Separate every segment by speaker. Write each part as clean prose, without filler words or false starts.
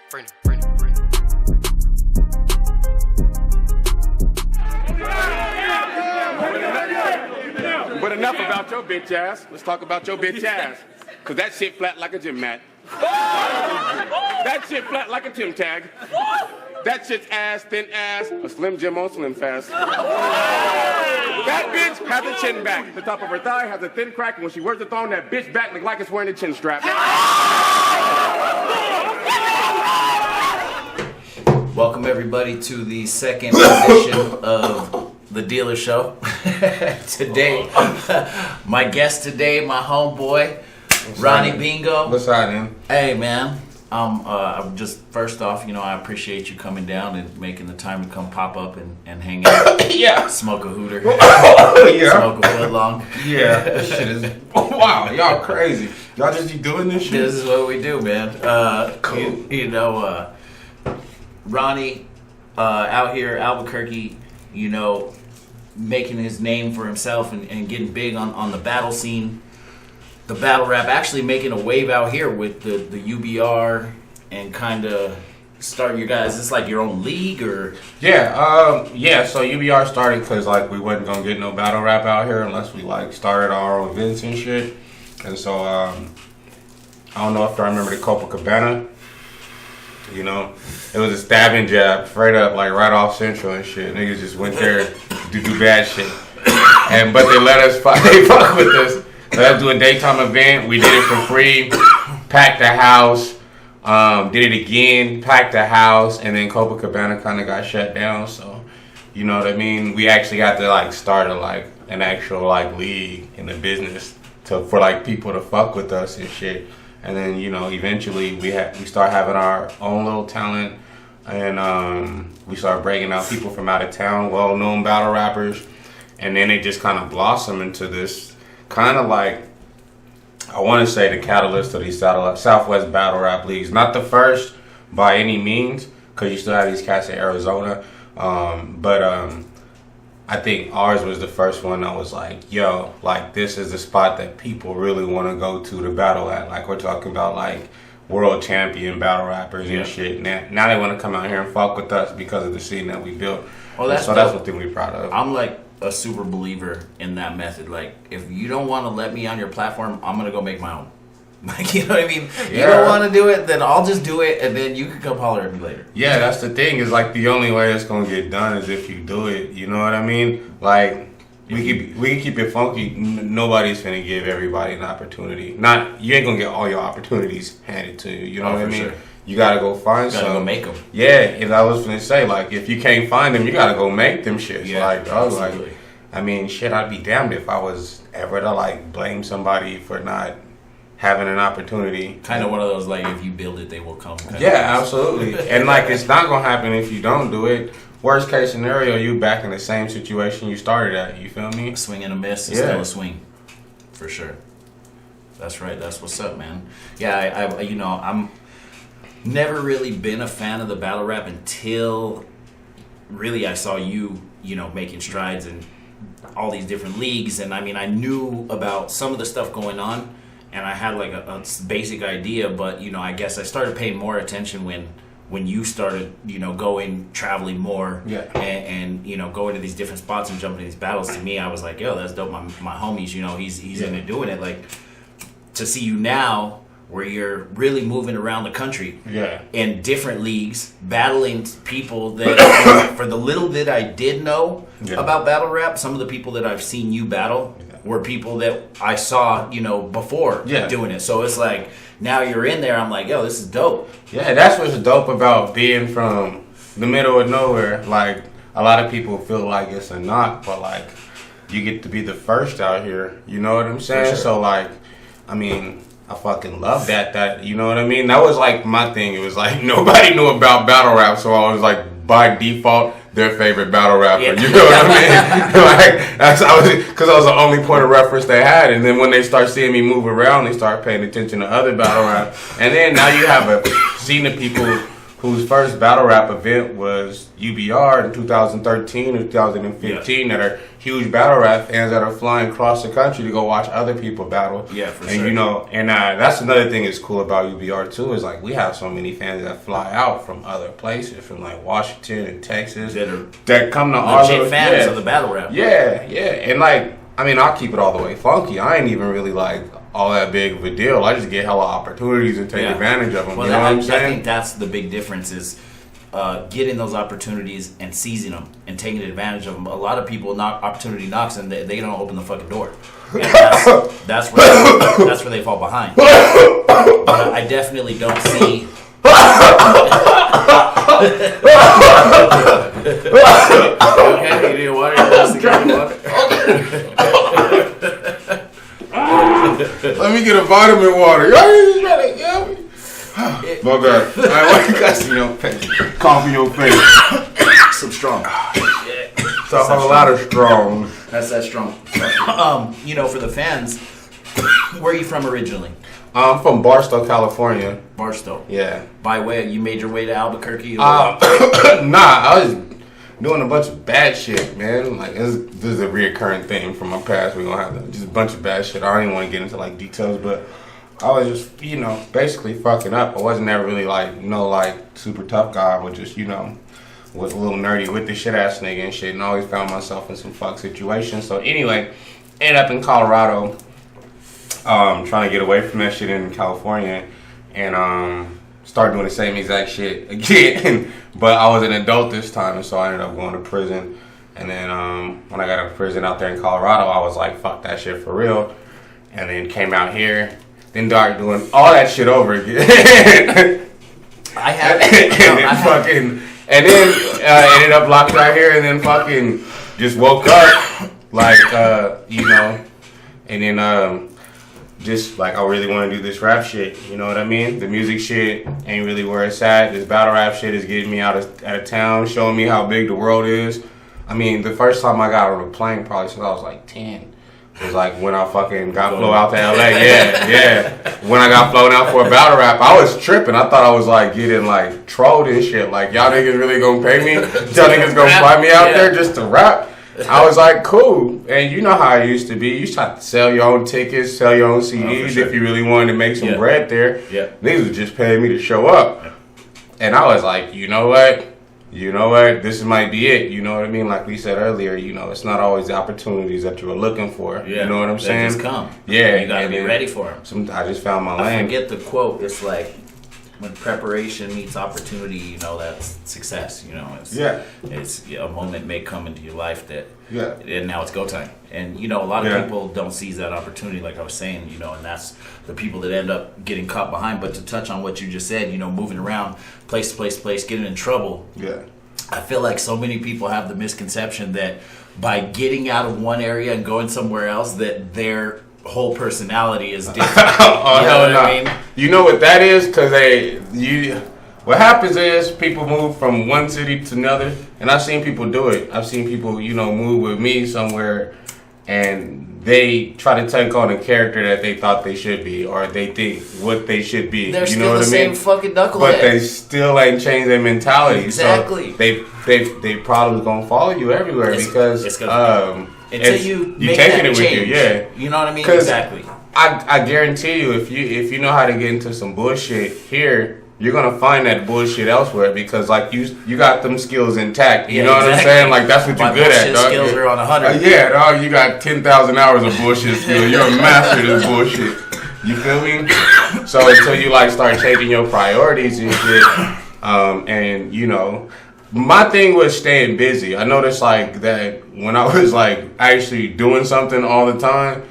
Speaker 1: But enough about your bitch ass. Let's talk about your bitch ass. Cause that shit flat like a gym mat. That shit flat like a Tim tag. That shit's ass, thin ass, a Slim Jim on Slim Fast. That bitch has a chin back. The top of her thigh has a thin crack, and when she wears the thong, that bitch back look like it's wearing a chin strap.
Speaker 2: Welcome everybody to the second edition of The Dealer Show. Today, my guest today, my homeboy, Rahney Bingo.
Speaker 3: What's happening?
Speaker 2: Hey man, I'm just first off, I appreciate you coming down and making the time to come pop up and hang out.
Speaker 3: Yeah.
Speaker 2: Smoke a hooter.
Speaker 3: Yeah.
Speaker 2: Smoke a foot long.
Speaker 3: Yeah. This shit is wow. Y'all crazy. Y'all just be doing this shit.
Speaker 2: This is what we do, man.
Speaker 3: Cool.
Speaker 2: Rahney out here, Albuquerque, making his name for himself and getting big on the battle scene. The battle rap actually making a wave out here with the UBR and kind of starting your guys. Is this like your own league or?
Speaker 3: Yeah. So UBR started because we wasn't gonna get no battle rap out here unless we started our own events and shit. And so I don't know if I remember the Copacabana. It was a stabbing jab straight up right off Central and shit. Niggas just went there to do bad shit. But they let us fuck with us. Let us do a daytime event. We did it for free. Packed the house. Did it again. Packed the house. And then Copacabana kind of got shut down. So, you know what I mean? We actually got to start an actual league in the business for people to fuck with us and shit. And then eventually we start having our own little talent, and we start breaking out people from out of town, well-known battle rappers, and then it just kind of blossomed into this kind of I want to say the catalyst of these Southwest battle rap leagues. Not the first by any means, because you still have these cats in Arizona, but I think ours was the first one that was this is the spot that people really want to go to battle at. We're talking about world champion battle rappers and shit. Now they want to come out here and fuck with us because of the scene that we built. Well, that's one thing we're proud of.
Speaker 2: I'm a super believer in that method. If you don't want to let me on your platform, I'm gonna go make my own. You know what I mean? Yeah. You don't want to do it, then I'll just do it, and then you can come holler at me later.
Speaker 3: Yeah, that's the thing. Is the only way it's gonna get done is if you do it. You know what I mean? We can keep it funky. Nobody's finna give everybody an opportunity. You ain't gonna get all your opportunities handed to you. You know what I mean? Sure. You gotta go find some.
Speaker 2: Gotta go make them.
Speaker 3: Yeah, and I was gonna say if you can't find them, you gotta go make them shit.
Speaker 2: Yeah, absolutely.
Speaker 3: I'd be damned if I was ever to blame somebody for not having an opportunity.
Speaker 2: Kind of one of those if you build it, they will come.
Speaker 3: Yeah, absolutely. And it's not gonna happen if you don't do it. Worst case scenario, you back in the same situation you started at. You feel me?
Speaker 2: A swing and a miss is still a swing, for sure. That's right. That's what's up, man. Yeah, I'm never really been a fan of the battle rap until really I saw you, making strides in all these different leagues, and I knew about some of the stuff going on. And I had a basic idea, but I guess I started paying more attention when you started traveling more, and going to these different spots and jumping in these battles. To me, I was like, yo, that's dope. My homies, he's into doing it. To see you now, where you're really moving around the country, in different leagues, battling people that for the little bit I did know about battle rap, some of the people that I've seen you battle were people that I saw, before doing it. So it's now you're in there, I'm yo, this is dope.
Speaker 3: Yeah, that's what's dope about being from the middle of nowhere. A lot of people feel it's a knock, but you get to be the first out here. You know what I'm saying? Sure. So I fucking love that, you know what I mean? That was my thing. It was nobody knew about battle rap, so I was by default their favorite battle rapper. Yeah. You know what I mean? Because I was the only point of reference they had. And then when they start seeing me move around, they start paying attention to other battle rap. And then now you have a scene of people whose first battle rap event was UBR in 2013 or 2015 that are huge battle rap fans that are flying across the country to go watch other people battle.
Speaker 2: Yeah, for
Speaker 3: and,
Speaker 2: sure.
Speaker 3: You know, and that's another thing that's cool about UBR too is like we have so many fans that fly out from other places, from like Washington and Texas that come to our
Speaker 2: legit fans of the battle rap.
Speaker 3: Yeah, and like, I mean, I'll keep it all the way funky. I ain't even really like all that big of a deal. I just get hella opportunities and take advantage of them.
Speaker 2: Well,
Speaker 3: you know what I'm saying?
Speaker 2: I think that's the big difference is getting those opportunities and seizing them and taking advantage of them. A lot of people opportunity knocks and they don't open the fucking door. And that's where they fall behind. But I definitely don't see. Okay, you need water.
Speaker 3: Let me get a vitamin water. My bad. Why you guys, coffee your face?
Speaker 2: Some strong.
Speaker 3: So I have a lot of strong.
Speaker 2: That's that strong. For the fans, where are you from originally?
Speaker 3: I'm from Barstow, California.
Speaker 2: Barstow.
Speaker 3: Yeah.
Speaker 2: By way, you made your way to Albuquerque?
Speaker 3: Nah, I was doing a bunch of bad shit, man. Like this is a reoccurring thing from my past. We're gonna have just a bunch of bad shit. I don't even want to get into like details, but I was just, basically fucking up. I wasn't ever really like super tough guy. I was just, was a little nerdy with the shit ass nigga and shit, and I always found myself in some fuck situations. So anyway, ended up in Colorado, trying to get away from that shit in California, and started doing the same exact shit again. But I was an adult this time, and so I ended up going to prison. And then when I got out of prison out there in Colorado, I was like, fuck that shit for real. And then came out here, then started doing all that shit over again. And then ended up locked right here, and then fucking just woke up, like, and then just like I really want to do this rap shit, you know what I mean? The music shit ain't really where it's at. This battle rap shit is getting me out of town, showing me how big the world is. I mean, the first time I got on a plane probably since I was like 10. It was like when I fucking got flown out to LA. Yeah. When I got flown out for a battle rap, I was tripping. I thought I was like getting like trolled and shit. Like, y'all niggas really gonna pay me? Y'all niggas gonna fly me out there just to rap? I was like, cool. And you know how it used to be. You used to have to sell your own tickets, sell your own CDs if you really wanted to make some bread there. Yeah. Niggas was just paying me to show up. And I was like, you know what? This might be it. You know what I mean? Like we said earlier, it's not always the opportunities that you were looking for. Yeah. You know what I'm saying?
Speaker 2: They just come.
Speaker 3: Yeah.
Speaker 2: You gotta be ready for them.
Speaker 3: I just found my lane.
Speaker 2: I forget the quote. It's like, when preparation meets opportunity, that's success. It's a moment may come into your life that, and now it's go time. And a lot of people don't seize that opportunity, like I was saying. And that's the people that end up getting caught behind. But to touch on what you just said, moving around place to place, getting in trouble. Yeah, I feel like so many people have the misconception that by getting out of one area and going somewhere else, that they're whole personality is different. I mean? You know what that is? Because what happens is people move from one city to another, and I've seen people do it. I've seen people, move with me somewhere, and they try to take on a character that they thought they should be, or they think what they should be. They're still the same fucking knucklehead.
Speaker 3: But they still ain't changed their mentality.
Speaker 2: Exactly.
Speaker 3: So they probably gonna follow you everywhere because
Speaker 2: until you
Speaker 3: taking
Speaker 2: it
Speaker 3: with
Speaker 2: change.
Speaker 3: you, yeah.
Speaker 2: You know what I mean? Exactly.
Speaker 3: I guarantee you, if you know how to get into some bullshit here, you're gonna find that bullshit elsewhere because like you got them skills intact. You know what I'm saying? Like that's what you're good at, dog.
Speaker 2: Skills are on 100.
Speaker 3: Yeah, dog. You got 10,000 hours of bullshit skills. You're a master of this bullshit. You feel me? So until you like start changing your priorities and shit, and my thing was staying busy. I noticed like that when I was like actually doing something all the time,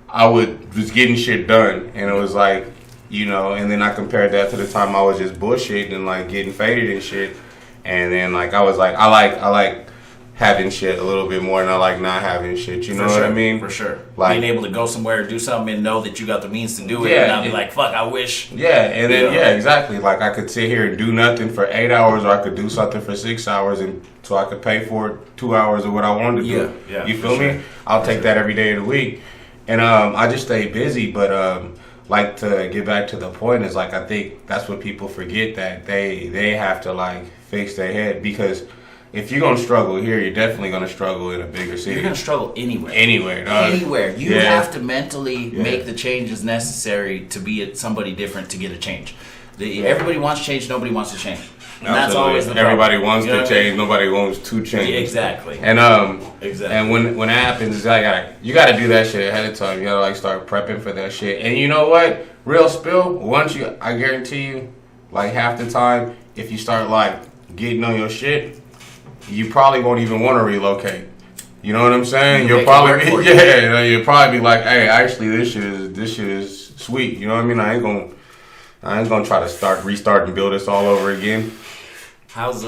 Speaker 3: I was getting shit done, and it was like, and then I compared that to the time I was just bullshitting and like getting faded and shit, and then like I was like, I like having shit a little bit more than I like not having shit. You know what I mean?
Speaker 2: For sure.
Speaker 3: Like
Speaker 2: being able to go somewhere and do something and know that you got the means to do it, and not be like, fuck, I wish.
Speaker 3: Yeah, and then exactly. Like I could sit here and do nothing for 8 hours, or I could do something for 6 hours, and so I could pay for it 2 hours of what I wanted to do. Yeah. You feel me? I'll take that every day of the week, and I just stay busy, but like to get back to the point is like I think that's what people forget, that they have to like fix their head, because if you're gonna struggle here, you're definitely gonna struggle in a bigger city.
Speaker 2: You're gonna struggle anywhere.
Speaker 3: Anywhere, dog.
Speaker 2: Anywhere. You have to mentally make the changes necessary to be somebody different to get a change. Everybody wants change. Nobody wants to change. And that's always the problem.
Speaker 3: Everybody wants to change. Nobody wants to change.
Speaker 2: Yeah, exactly.
Speaker 3: And
Speaker 2: exactly.
Speaker 3: And when it happens, it's like you gotta do that shit ahead of time. You gotta like start prepping for that shit. And you know what? Real spill. I guarantee you, like half the time, if you start like getting on your shit, you probably won't even want to relocate. You know what I'm saying? You'll probably you'll probably be like, hey, actually this shit is sweet. You know what I mean? I ain't gonna try to restart and build this all over again.
Speaker 2: How's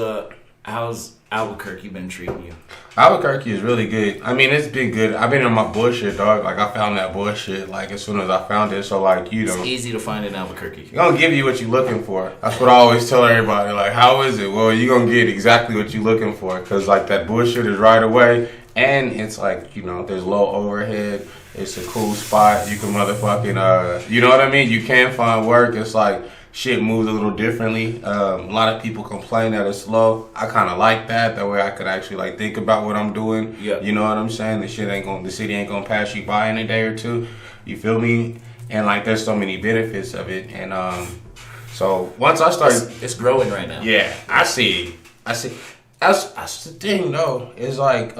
Speaker 2: Albuquerque been treating you?
Speaker 3: Albuquerque is really good. I mean, it's been good. I've been in my bullshit, dog. Like, I found that bullshit, like, as soon as I found it. So, like, you know.
Speaker 2: It's easy to find in Albuquerque.
Speaker 3: It's gonna give you what you're looking for. That's what I always tell everybody. Like, how is it? Well, you're gonna get exactly what you're looking for. Because, like, that bullshit is right away. And it's like, you know, there's low overhead. It's a cool spot. You can motherfucking, you know what I mean? You can find work. It's like, shit moves a little differently. A lot of people complain that it's slow. I kind of like that. That way I could actually like think about what I'm doing.
Speaker 2: Yeah.
Speaker 3: You know what I'm saying? The city ain't gonna pass you by in a day or two. You feel me? And like, there's so many benefits of it. And so once I start,
Speaker 2: it's growing right now.
Speaker 3: Yeah, I see. That's the thing though. It's like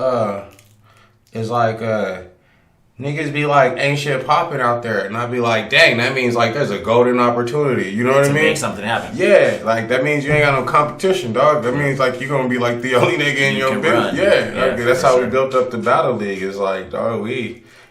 Speaker 3: niggas be like, ain't shit popping out there. And I be like, dang, that means like there's a golden opportunity. You know what I mean?
Speaker 2: To make something happen.
Speaker 3: Yeah, like that means you ain't got no competition, dog. That means like you're going to be like the only nigga in your business. Yeah, that's how we built up the Battle League. It's like, dog,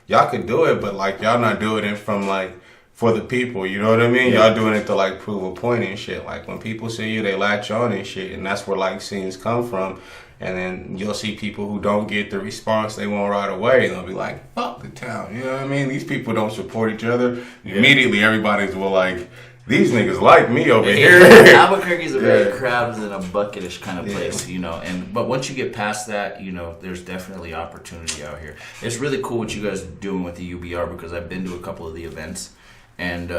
Speaker 3: y'all could do it, but like y'all not doing it from like for the people. You know what I mean? Yeah. Y'all doing it to like prove a point and shit. Like when people see you, they latch on and shit. And that's where like scenes come from. And then you'll see people who don't get the response they want right away. They'll be like, fuck the town. You know what I mean? These people don't support each other. Yeah. Immediately, everybody's like, these niggas like me over here.
Speaker 2: Albuquerque's a very crabs in a bucketish kind of place, you know. But once you get past that, you know, there's definitely opportunity out here. It's really cool what you guys are doing with the UBR, because I've been to a couple of the events. And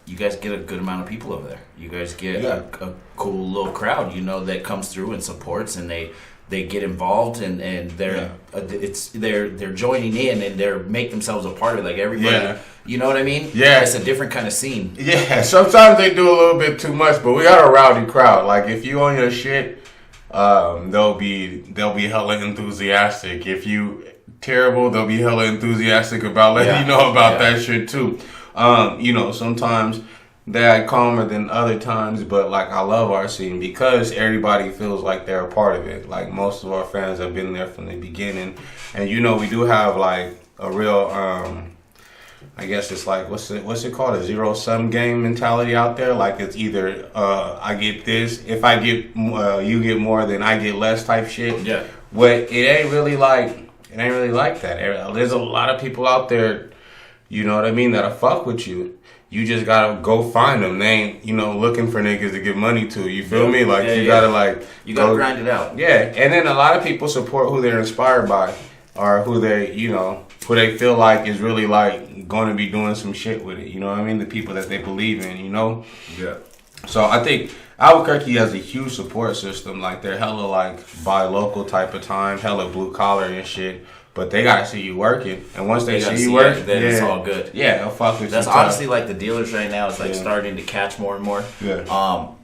Speaker 2: you guys get a good amount of people over there. You guys get a cool little crowd, you know, that comes through and supports, and they get involved, and they're they're joining in, and they're make themselves a part of it, like everybody. You know what I mean? Yeah, it's a different kind of scene.
Speaker 3: Yeah, sometimes they do a little bit too much, but we got a rowdy crowd. Like if you on your shit, they'll be hella enthusiastic. If you terrible, they'll be hella enthusiastic about letting you know about that shit too. You know, sometimes they act calmer than other times, but like I love our scene because everybody feels like they're a part of it. Like most of our fans have been there from the beginning, and you know we do have like a real I guess it's like what's it called, a zero-sum game mentality out there. Like it's either I get this, if I get you get more, then I get less type shit. Yeah. But it ain't really like that. There's a lot of people out there, you know what I mean, that'll fuck with you. You just gotta go find them. They ain't, you know, looking for niggas to give money to. You feel me? Like you gotta like
Speaker 2: gotta grind it out.
Speaker 3: Yeah, and then a lot of people support who they're inspired by, or who they, you know, who they feel like is really like going to be doing some shit with it. You know what I mean? The people that they believe in. You know? Yeah. So I think Albuquerque has a huge support system. Like they're hella like buy local type of time, hella blue collar and shit. But they gotta see you working, and once they see you working,
Speaker 2: then it's all good.
Speaker 3: Yeah, they'll fuck with you.
Speaker 2: That's honestly like the dealers right now is like starting to catch more and more.
Speaker 3: Yeah.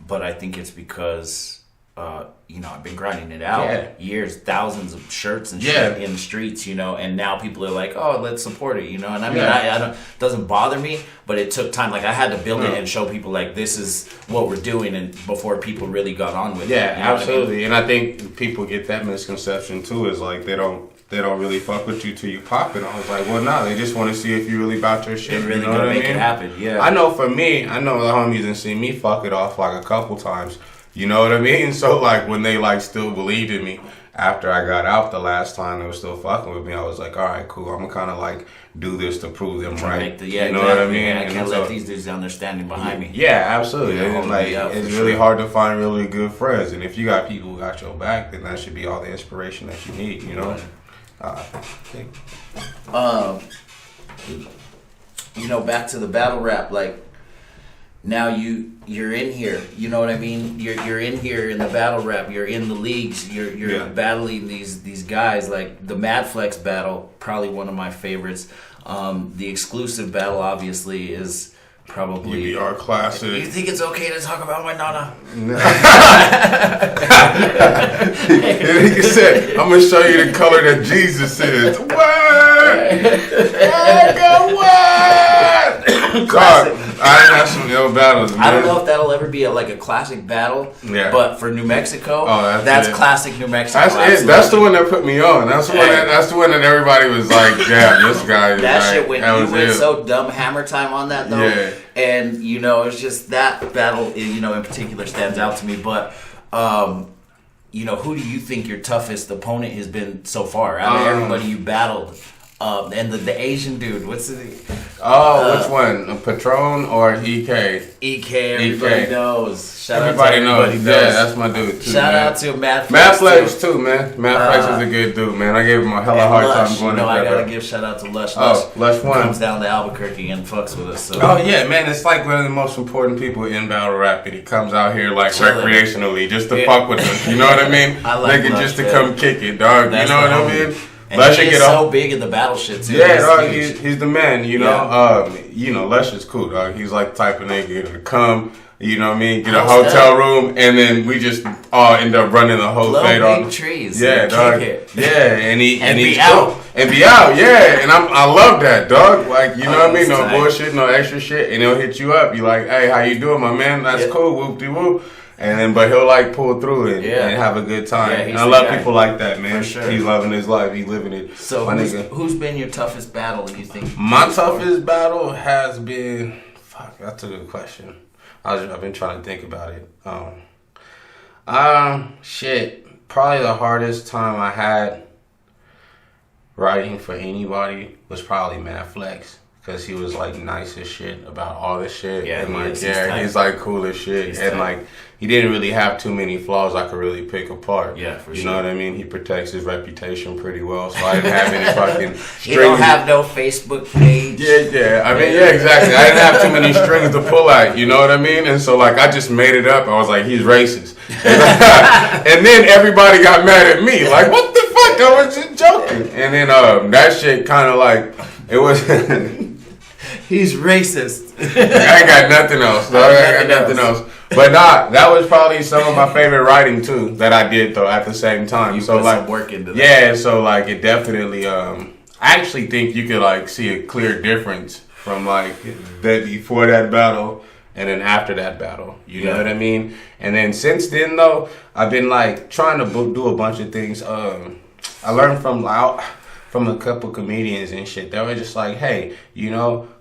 Speaker 2: But I think it's because you know, I've been grinding it out years, thousands of shirts and shit in the streets, you know, and now people are like, oh, let's support it, you know. And I mean, I don't, it doesn't bother me, but it took time. Like I had to build it and show people like this is what we're doing, and before people really got on with it.
Speaker 3: Yeah, absolutely. I mean? And I think people get that misconception too, is like they don't really fuck with you till you pop it. I was like, well, no, they just want to see if you really about your shit.
Speaker 2: They're really gonna make it happen. Yeah.
Speaker 3: I know for me, I know the homies done seen me fuck it off like a couple times. You know what I mean? So like when they like still believed in me after I got out the last time, they were still fucking with me. I was like, all right, cool. I'm gonna kind of like do this to prove them right.
Speaker 2: You know what I mean? I can't let these dudes down there standing behind me.
Speaker 3: Yeah, absolutely. It's really hard to find really good friends, and if you got people who got your back, then that should be all the inspiration that you need. You know.
Speaker 2: back to the battle rap, like now you're in here, you know what I mean? You're in here in the battle rap, you're in the leagues, you're battling these guys, like the Mad Flex battle, probably one of my favorites. The exclusive battle obviously is probably
Speaker 3: UBR classic.
Speaker 2: You think it's okay to talk about my nana?
Speaker 3: He said, I'm gonna show you the color that Jesus is. What? God, I have some ill battles, man.
Speaker 2: I don't know if that'll ever be a classic battle, but for New Mexico, that's classic New Mexico.
Speaker 3: That's it. That's the one that put me on. That's the one. That's the one that everybody was like, "Damn, this guy."
Speaker 2: Shit went so dumb. Hammer time on that though, and it's just that battle. In particular stands out to me. But who do you think your toughest opponent has been so far out of everybody you battled? And the Asian dude, what's the?
Speaker 3: Which one? Patron or EK?
Speaker 2: EK, everybody knows.
Speaker 3: Everybody knows. Yeah, that's my dude too.
Speaker 2: Shout out to Mad Flex.
Speaker 3: Mad Flex too, man. Mad Flex is a good dude, man. I gave him a hella hard time going
Speaker 2: I gotta give shout out to Lush.
Speaker 3: Lush one
Speaker 2: comes down to Albuquerque and fucks with us. So.
Speaker 3: Oh yeah, man. It's like one of the most important people in battle rap, and he comes out here like recreationally just to fuck with us. You know what I mean?
Speaker 2: I like
Speaker 3: Lush, just to
Speaker 2: man.
Speaker 3: come kick it, dog.
Speaker 2: That's
Speaker 3: you know what I mean?
Speaker 2: And he is so big in the battle shit too.
Speaker 3: Yeah, dog, he's the man, you know. Lush is cool, dog. He's like the type of nigga to come, you know what I mean, get a hotel room, and then we just all end up running the whole fade on
Speaker 2: trees.
Speaker 3: Yeah, dog.
Speaker 2: Yeah,
Speaker 3: and he's
Speaker 2: be
Speaker 3: cool.
Speaker 2: out.
Speaker 3: And be out, yeah. And I love that, dog. Like, you know what I mean? No bullshit, no extra shit. And he'll hit you up. You like, hey, how you doing, my man? That's cool, whoop-de-whoop. And then, but he'll like pull through and have a good time.
Speaker 2: Yeah,
Speaker 3: and I love people like that, man.
Speaker 2: For sure.
Speaker 3: He's loving his life. He's living it.
Speaker 2: So who's been your toughest battle, you think?
Speaker 3: My toughest battle has been... Fuck, that's a good question. I've been trying to think about it. Shit. Probably the hardest time I had writing for anybody was probably Mad Flex. Because he was like nice as shit about all this shit.
Speaker 2: Yeah,
Speaker 3: and he's like cool as shit. And like he didn't really have too many flaws I could really pick apart.
Speaker 2: Yeah, for sure.
Speaker 3: You know what I mean? He protects his reputation pretty well. So I didn't have any fucking strings.
Speaker 2: You don't have no Facebook page.
Speaker 3: Yeah. I mean, exactly. I didn't have too many strings to pull out. You know what I mean? And so like I just made it up. I was like, he's racist. And then everybody got mad at me. Like, what the fuck? I was just joking. And then that shit kind of like, it was...
Speaker 2: He's racist.
Speaker 3: I ain't got nothing else. I got nothing else. But that was probably some of my favorite writing too that I did though at the same time.
Speaker 2: You
Speaker 3: so
Speaker 2: put
Speaker 3: like
Speaker 2: some work into that.
Speaker 3: Yeah, so like it definitely I actually think you could like see a clear difference from like that before that battle and then after that battle. You know what I mean? And then since then though, I've been like trying to do a bunch of things. I learned from a couple comedians and shit. They were just like, hey,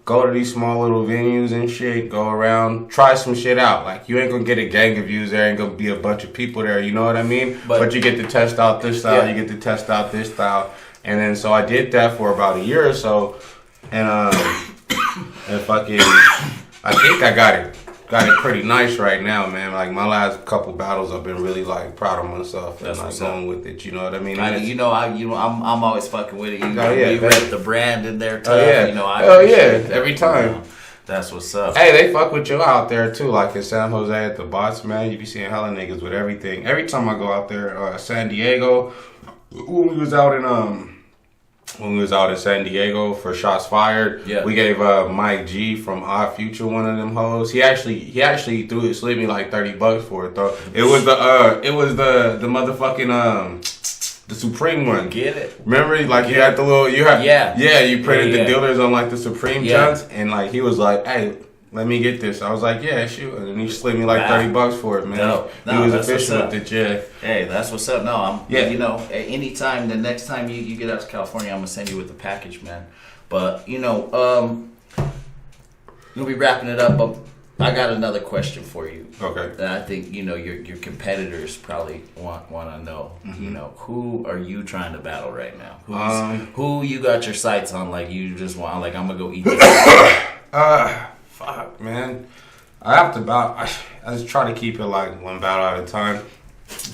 Speaker 3: go to these small little venues and shit, go around, try some shit out. Like, you ain't gonna get a gang of views there, ain't gonna be a bunch of people there, you know what I mean? But you get to test out this style, you get to test out this style. And then, so I did that for about a year or so, and fucking, I think I got it pretty nice right now, man. Like, my last couple battles, I've been really, like, proud of myself and, like, going with it, you know what I mean?
Speaker 2: I'm always fucking with it. You rep the brand in there, tough.
Speaker 3: Every time.
Speaker 2: That's what's up.
Speaker 3: Hey, they fuck with you out there, too. Like, in San Jose at the Bots, man, you be seeing hella niggas with everything. Every time I go out there, San Diego, when we was out in San Diego for Shots Fired, we gave Mike G from Odd Future one of them hoes. He actually slid me like $30 for it though. It was the motherfucking the Supreme one.
Speaker 2: Get it?
Speaker 3: Remember, like you had the little you printed the dealers on like the Supreme Johns, and like he was like, hey, let me get this. I was like, yeah, shoot. And he slid me like $30 for it, man. He was official with it, yeah.
Speaker 2: Hey, that's what's up. No, anytime, the next time you get out to California, I'm going to send you with the package, man. But, we'll be wrapping it up, but I got another question for you.
Speaker 3: Okay.
Speaker 2: That I think, your competitors probably want to know.
Speaker 3: Mm-hmm.
Speaker 2: Who are you trying to battle right now? Who you got your sights on? Like, you just want, like, I'm going to go eat this.
Speaker 3: Fuck, man. I just try to keep it like one battle at a time.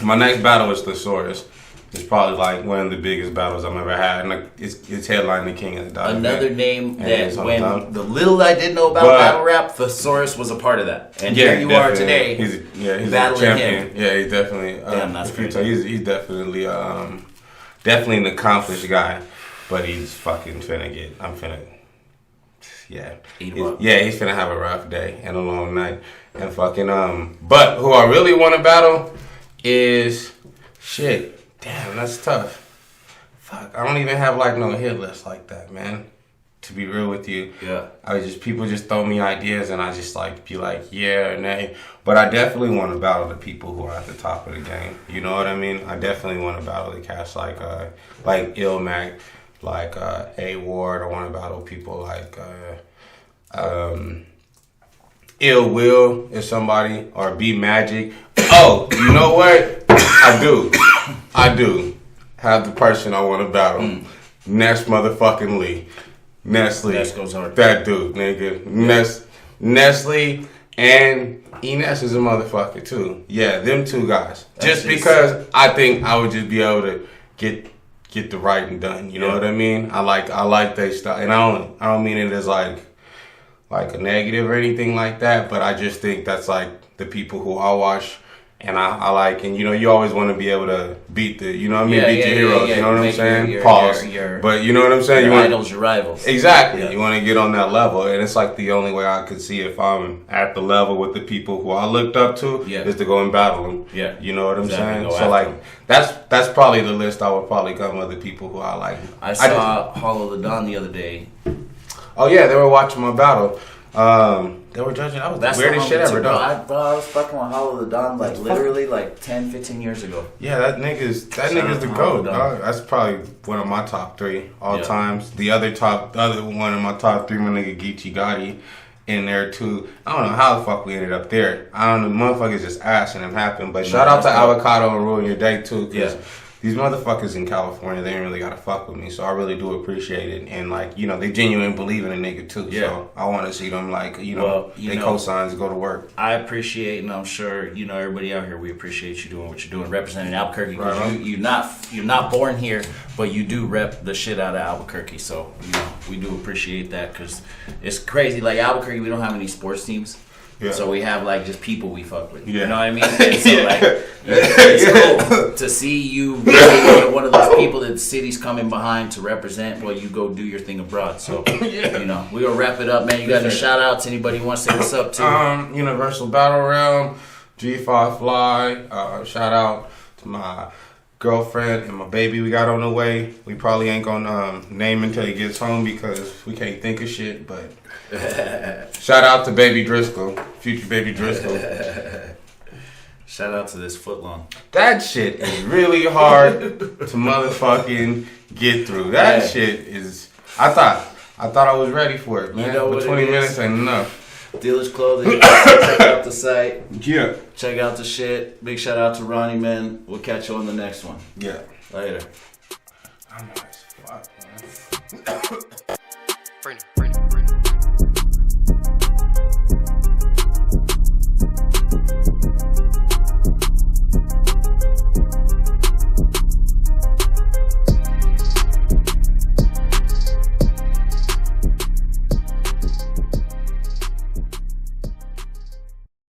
Speaker 3: My next battle is Thesaurus. It's probably like one of the biggest battles I've ever had, and like, it's headlining the King of the Dot.
Speaker 2: Another name that when the little I did know about battle rap, Thesaurus was a part of that, and here you are today.
Speaker 3: He's a
Speaker 2: battling
Speaker 3: champion.
Speaker 2: him.
Speaker 3: Yeah, he's definitely.
Speaker 2: Damn, that's crazy.
Speaker 3: He's definitely definitely an accomplished guy, but he's fucking finna get. I'm finna. Yeah, he's finna have a rough day and a long night, and fucking But who I really want to battle is shit. Damn, that's tough. Fuck, I don't even have like no hit list like that, man. To be real with you, people just throw me ideas and I just like be like, yeah or nay. But I definitely want to battle the people who are at the top of the game. You know what I mean? I definitely want to battle the cats like Ilmac, like A Ward. I want to battle people like Ill Will is somebody, or B Magic. Oh, you know what? I do have the person I want to battle. Ness motherfucking Lee. Nestle.
Speaker 2: Ness goes hard.
Speaker 3: That dude, nigga. Nestle and Enes is a motherfucker too. Yeah, them two guys. Just because I think I would just be able to get the writing done. You know what I mean? I like their style, and I don't mean it as like a negative or anything like that, but I just think that's like the people who I watch. And I like, and you know, you always want to be able to beat the, you know what I mean, beat your heroes, you know what I'm saying? Pause. But you know what I'm saying?
Speaker 2: Your idols, your rivals.
Speaker 3: Exactly. Yeah. You want to get on that level, and it's like the only way I could see if I'm at the level with the people who I looked up to is to go and battle them. Yeah. You know what I'm saying? So like, that's probably the list I would probably come with the people who I like.
Speaker 2: I saw Hollow the Dawn the other day.
Speaker 3: Oh yeah, they were watching my battle. They were judging. That was the weirdest shit ever done.
Speaker 2: I was fucking with Hollow the Dawn literally 10, 15 years ago.
Speaker 3: Yeah, that nigga's the GOAT. That's probably one of my top 3 all times. The other one of my top 3, my nigga Geechee Gotti in there too. I don't know how the fuck we ended up there. I don't know, motherfuckers just asking him happen. But shout out to Avocado and Ruin Your Day too. Cause these motherfuckers in California, they ain't really gotta fuck with me, so I really do appreciate it. And like, you know, they genuinely believe in a nigga too. Yeah. So I want to see them like, they cosigns go to work.
Speaker 2: I appreciate, and I'm sure you know everybody out here. We appreciate you doing what you're doing, representing Albuquerque. Because you're not born here, but you do rep the shit out of Albuquerque. So you know we do appreciate that because it's crazy. Like Albuquerque, we don't have any sports teams. Yeah. So we have like just people we fuck with. You know what I mean? And so like it's cool to see you really one of those people that the city's coming behind to represent while you go do your thing abroad. So you know, we gonna wrap it up, man. You got any shout outs? Anybody want to say what's up to?
Speaker 3: Universal Battle Realm, G5 Fly, shout out to my girlfriend and my baby we got on the way. We probably ain't gonna name until he gets home because we can't think of shit, but shout out to Baby Driscoll, future Baby Driscoll.
Speaker 2: Shout out to this footlong.
Speaker 3: That shit is really hard to motherfucking get through. That shit is. I thought I was ready for it, man.
Speaker 2: You know
Speaker 3: but 20 minutes ain't enough.
Speaker 2: Dealers Clothing. Check out the site.
Speaker 3: Yeah.
Speaker 2: Check out the shit. Big shout out to Rahney, man. We'll catch you on the next one.
Speaker 3: Yeah.
Speaker 2: Later.
Speaker 3: I'm nice. Fuck, man.